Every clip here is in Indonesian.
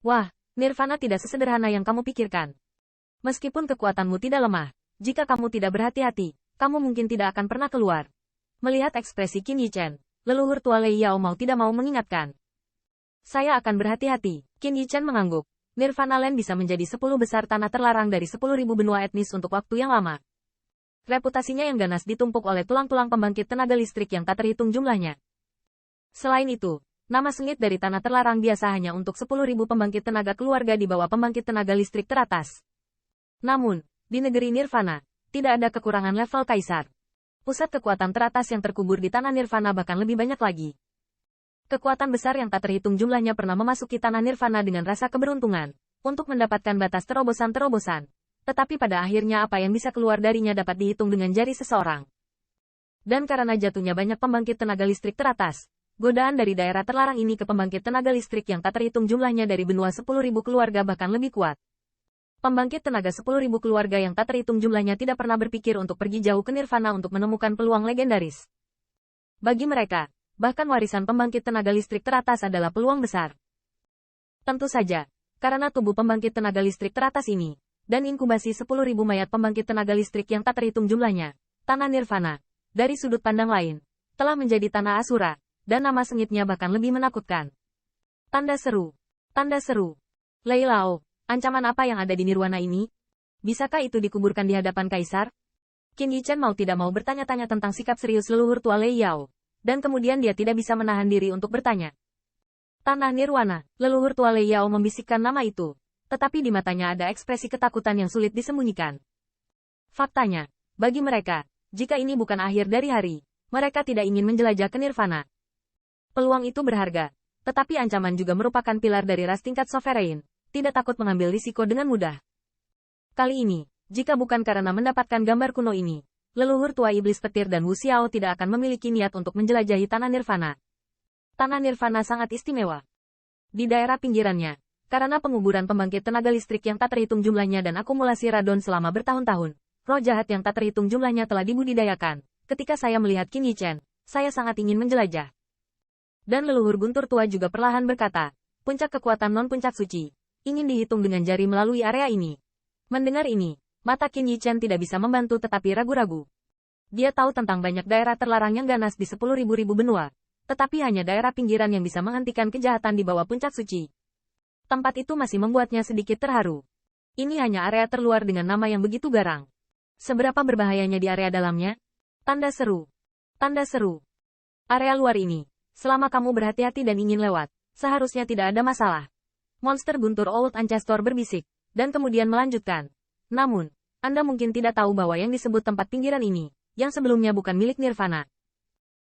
Wah, Nirvana tidak sesederhana yang kamu pikirkan. Meskipun kekuatanmu tidak lemah, jika kamu tidak berhati-hati, kamu mungkin tidak akan pernah keluar. Melihat ekspresi Qin Yichen, leluhur tua Lei Yao mau tidak mau mengingatkan. Saya akan berhati-hati. Qin Yichen mengangguk. Nirvana Land bisa menjadi 10 besar tanah terlarang dari 10.000 benua etnis untuk waktu yang lama. Reputasinya yang ganas ditumpuk oleh tulang-tulang pembangkit tenaga listrik yang tak terhitung jumlahnya. Selain itu, nama sengit dari tanah terlarang biasa hanya untuk 10.000 pembangkit tenaga keluarga di bawah pembangkit tenaga listrik teratas. Namun, di negeri Nirvana, tidak ada kekurangan level kaisar. Pusat kekuatan teratas yang terkubur di tanah Nirvana bahkan lebih banyak lagi. Kekuatan besar yang tak terhitung jumlahnya pernah memasuki tanah Nirvana dengan rasa keberuntungan, untuk mendapatkan batas terobosan-terobosan. Tetapi pada akhirnya apa yang bisa keluar darinya dapat dihitung dengan jari seseorang. Dan karena jatuhnya banyak pembangkit tenaga listrik teratas, godaan dari daerah terlarang ini ke pembangkit tenaga listrik yang tak terhitung jumlahnya dari benua 10.000 keluarga bahkan lebih kuat. Pembangkit tenaga 10.000 keluarga yang tak terhitung jumlahnya tidak pernah berpikir untuk pergi jauh ke Nirvana untuk menemukan peluang legendaris. Bagi mereka, bahkan warisan pembangkit tenaga listrik teratas adalah peluang besar. Tentu saja, karena tubuh pembangkit tenaga listrik teratas ini, dan inkubasi 10.000 mayat pembangkit tenaga listrik yang tak terhitung jumlahnya, tanah Nirvana, dari sudut pandang lain, telah menjadi tanah Asura, dan nama sengitnya bahkan lebih menakutkan. Tanda seru. Tanda seru. Lei Lao, ancaman apa yang ada di Nirwana ini? Bisakah itu dikuburkan di hadapan Kaisar? Qin Yichen mau tidak mau bertanya-tanya tentang sikap serius leluhur tua Lei Yao. Dan kemudian dia tidak bisa menahan diri untuk bertanya. Tanah Nirwana, leluhur tua Lei Yao membisikkan nama itu. Tetapi di matanya ada ekspresi ketakutan yang sulit disembunyikan. Faktanya, bagi mereka, jika ini bukan akhir dari hari, mereka tidak ingin menjelajah ke Nirvana. Peluang itu berharga, tetapi ancaman juga merupakan pilar dari ras tingkat sovereign, tidak takut mengambil risiko dengan mudah. Kali ini, jika bukan karena mendapatkan gambar kuno ini, leluhur tua iblis petir dan Wu Xiao tidak akan memiliki niat untuk menjelajahi tanah Nirvana. Tanah Nirvana sangat istimewa. Di daerah pinggirannya, karena penguburan pembangkit tenaga listrik yang tak terhitung jumlahnya dan akumulasi radon selama bertahun-tahun, roh jahat yang tak terhitung jumlahnya telah dibudidayakan. Ketika saya melihat Qin Yichen, saya sangat ingin menjelajah. Dan leluhur guntur tua juga perlahan berkata, puncak kekuatan non-puncak suci, ingin dihitung dengan jari melalui area ini. Mendengar ini, mata Qin Yichen tidak bisa membantu tetapi ragu-ragu. Dia tahu tentang banyak daerah terlarang yang ganas di 10.000 benua, tetapi hanya daerah pinggiran yang bisa menghentikan kejahatan di bawah puncak suci. Tempat itu masih membuatnya sedikit terharu. Ini hanya area terluar dengan nama yang begitu garang. Seberapa berbahayanya di area dalamnya? Tanda seru. Tanda seru. Area luar ini, selama kamu berhati-hati dan ingin lewat, seharusnya tidak ada masalah. Monster guntur Old Ancestor berbisik, dan kemudian melanjutkan. Namun, Anda mungkin tidak tahu bahwa yang disebut tempat pinggiran ini, yang sebelumnya bukan milik Nirvana,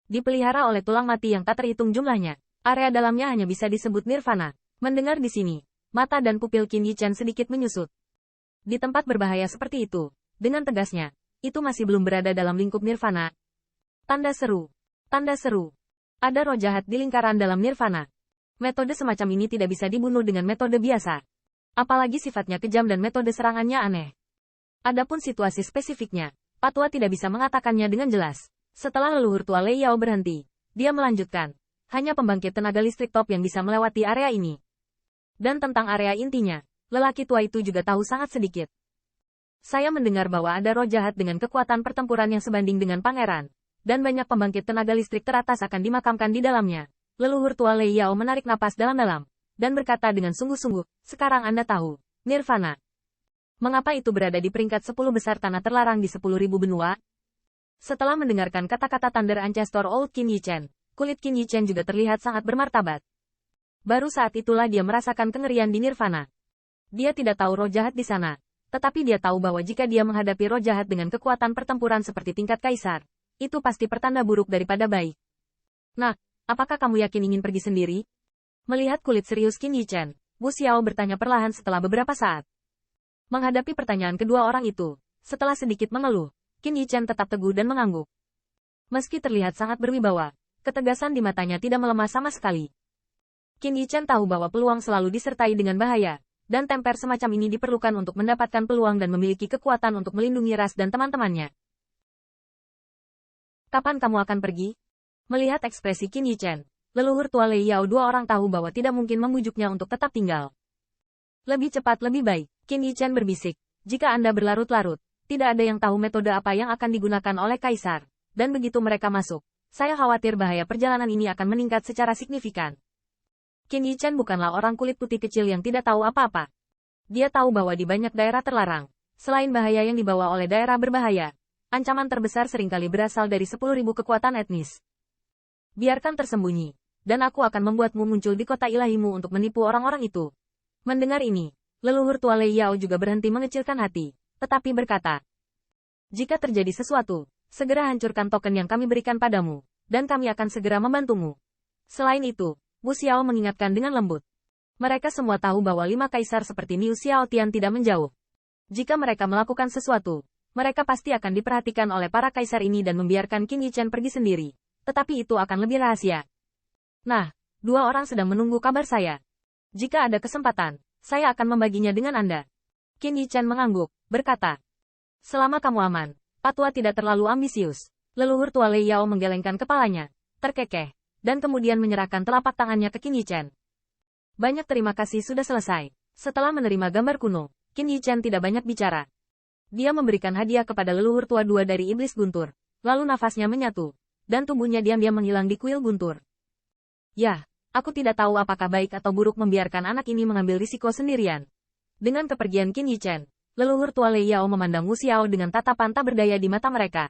dipelihara oleh tulang mati yang tak terhitung jumlahnya. Area dalamnya hanya bisa disebut Nirvana. Mendengar di sini, mata dan pupil Qin Yichen sedikit menyusut. Di tempat berbahaya seperti itu, dengan tegasnya, itu masih belum berada dalam lingkup Nirvana. Tanda seru. Tanda seru. Ada roh jahat di lingkaran dalam Nirvana. Metode semacam ini tidak bisa dibunuh dengan metode biasa. Apalagi sifatnya kejam dan metode serangannya aneh. Adapun situasi spesifiknya, Patwa tidak bisa mengatakannya dengan jelas. Setelah leluhur tua Lei Yao berhenti, dia melanjutkan. Hanya pembangkit tenaga listrik top yang bisa melewati area ini. Dan tentang area intinya, lelaki tua itu juga tahu sangat sedikit. Saya mendengar bahwa ada roh jahat dengan kekuatan pertempuran yang sebanding dengan pangeran. Dan banyak pembangkit tenaga listrik teratas akan dimakamkan di dalamnya. Leluhur tua Lei Yao menarik napas dalam-dalam. Dan berkata dengan sungguh-sungguh, sekarang Anda tahu, Nirvana. Mengapa itu berada di peringkat 10 besar tanah terlarang di 10.000 benua? Setelah mendengarkan kata-kata Thunder Ancestor Old Qin Yichen, kulit Qin Yichen juga terlihat sangat bermartabat. Baru saat itulah dia merasakan kengerian di Nirvana. Dia tidak tahu roh jahat di sana, tetapi dia tahu bahwa jika dia menghadapi roh jahat dengan kekuatan pertempuran seperti tingkat kaisar, itu pasti pertanda buruk daripada baik. Nah, apakah kamu yakin ingin pergi sendiri? Melihat kulit serius Qin Yichen, Wu Xiao bertanya perlahan setelah beberapa saat. Menghadapi pertanyaan kedua orang itu, setelah sedikit mengeluh, Qin Yichen tetap teguh dan mengangguk. Meski terlihat sangat berwibawa, ketegasan di matanya tidak melemah sama sekali. Qin Yichen tahu bahwa peluang selalu disertai dengan bahaya, dan temper semacam ini diperlukan untuk mendapatkan peluang dan memiliki kekuatan untuk melindungi ras dan teman-temannya. Kapan kamu akan pergi? Melihat ekspresi Qin Yichen, leluhur tua Lei Yao dua orang tahu bahwa tidak mungkin membujuknya untuk tetap tinggal. Lebih cepat lebih baik, Qin Yichen berbisik. Jika Anda berlarut-larut, tidak ada yang tahu metode apa yang akan digunakan oleh Kaisar. Dan begitu mereka masuk, saya khawatir bahaya perjalanan ini akan meningkat secara signifikan. Qin Yichen bukanlah orang kulit putih kecil yang tidak tahu apa-apa. Dia tahu bahwa di banyak daerah terlarang, selain bahaya yang dibawa oleh daerah berbahaya, ancaman terbesar seringkali berasal dari 10.000 kekuatan etnis. Biarkan tersembunyi, dan aku akan membuatmu muncul di kota ilahimu untuk menipu orang-orang itu. Mendengar ini, leluhur tua Lei Yao juga berhenti mengecilkan hati, tetapi berkata, jika terjadi sesuatu, segera hancurkan token yang kami berikan padamu, dan kami akan segera membantumu. Selain itu, Wu Xiao mengingatkan dengan lembut. Mereka semua tahu bahwa 5 kaisar seperti Niu Xiaotian tidak menjauh. Jika mereka melakukan sesuatu, mereka pasti akan diperhatikan oleh para kaisar ini dan membiarkan Qin Yichen pergi sendiri. Tetapi itu akan lebih rahasia. Nah, 2 orang sedang menunggu kabar saya. Jika ada kesempatan, saya akan membaginya dengan Anda. Qin Yichen mengangguk, berkata. Selama kamu aman, Patwa tidak terlalu ambisius. Leluhur tua Lei Yao menggelengkan kepalanya, terkekeh, dan kemudian menyerahkan telapak tangannya ke Qin Yichen. Banyak terima kasih sudah selesai. Setelah menerima gambar kuno, Qin Yichen tidak banyak bicara. Dia memberikan hadiah kepada leluhur tua 2 dari iblis guntur. Lalu nafasnya menyatu, dan tubuhnya diam-diam menghilang di kuil guntur. Ya, aku tidak tahu apakah baik atau buruk membiarkan anak ini mengambil risiko sendirian. Dengan kepergian Qin Yichen, leluhur tua Lei Yao memandang Wu Xiao dengan tatapan tak berdaya di mata mereka.